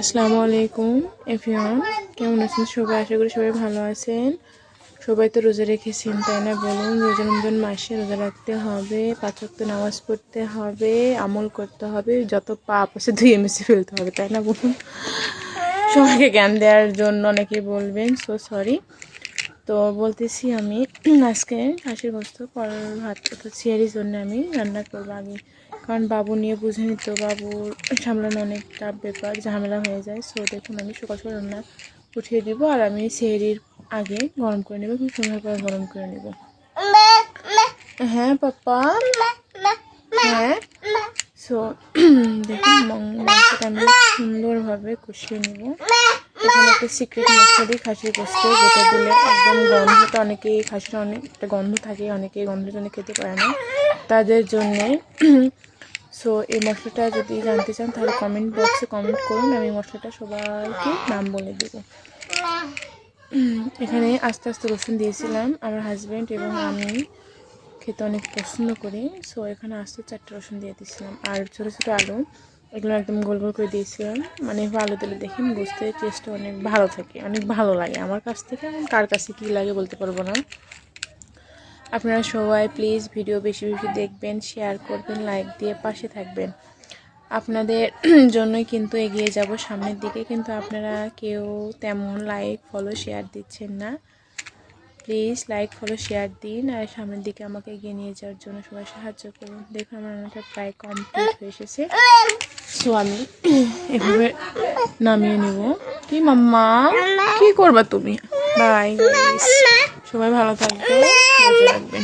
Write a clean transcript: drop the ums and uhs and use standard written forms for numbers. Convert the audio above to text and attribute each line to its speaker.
Speaker 1: আসসালামু আলাইকুম এভরিওয়ান, কেমন আছেন সবাই? আশা করি সবাই ভালো আছেন। সবাই তো রোজা রেখেছেন, তাই না? বলুন, রমজান মাসে রোজা রাখতে হবে, 5 ওয়াক্ত নামাজ পড়তে হবে, আমল করতে হবে, যত পাপ আছে ধুয়ে মুছে ফেলতে হবে, তাই না? বলুন, সবাইকে জ্ঞান দেওয়ার জন্য অনেকেই বলবেন সো সরি। তো বলতেছি আমি আজকে খাসির গোস্ত পরের ভাত অর্থাৎ সিয়ারির জন্য আমি রান্না করবো আগে, কারণ বাবু নিয়ে বুঝে নিত, বাবুর সামলানো অনেকটা ব্যাপার, ঝামেলা হয়ে যায়। সো দেখুন, আমি সকাল সকাল রান্না উঠিয়ে দিব, আর আমি সিয়ারির আগে গরম করে নেব, খুব সুন্দর করে গরম করে নেব। হ্যাঁ পাপা, হ্যাঁ। সো দেখুন, মাংসটা আমি সুন্দরভাবে কষিয়ে নেব। এখানে একটা সিক্রেট মশলা দিই খাসির গোস্ত, যেটা দিলে একদম গন্ধটা, অনেকেই খাসির অনেক একটা গন্ধ থাকে, অনেকেই গন্ধের জন্য খেতে পারে না, তাদের জন্যে। সো এই মশলাটা যদি জানতে চান তাহলে কমেন্ট বক্সে কমেন্ট করুন, আমি মশলাটা সবাইকে নাম বলে দেবো। এখানে আস্তে আস্তে রসুন দিয়েছিলাম, আমার হাজব্যান্ড এবং আমি খেতে অনেক পছন্দ করি। সো এখানে আস্তে 4টা রসুন দিয়ে দিয়েছিলাম, আর ছোটো ছোটো আলু, এগুলো একদম গোল গোল করে দিয়েছিলাম। মানে আলু দিলে দেখেন গোস্তের টেস্টটা অনেক ভালো থাকে, অনেক ভালো লাগে আমার কাছ থেকে। কার কাছে কী লাগে বলতে পারবো না। আপনারা সবাই প্লিজ ভিডিও বেশি বেশি দেখবেন, শেয়ার করবেন, লাইক দিয়ে পাশে থাকবেন। আপনাদের জন্যই কিন্তু এগিয়ে যাব সামনের দিকে, কিন্তু আপনারা কেউ তেমন লাইক ফলো শেয়ার দিচ্ছেন না। প্লিজ লাইক ফলো শেয়ার দিন, আর সামনের দিকে আমাকে এগিয়ে নিয়ে যাওয়ার জন্য সবাই সাহায্য করুন। দেখুন, আমার রান্নাটা প্রায় কমপ্লিট হয়ে এসেছে। সো আমি এভাবে নামিয়ে নেব। কি মাম্মা, কি করবা তুমি? বাই, সবাই ভালো থাকবে, মজা রাখবেন।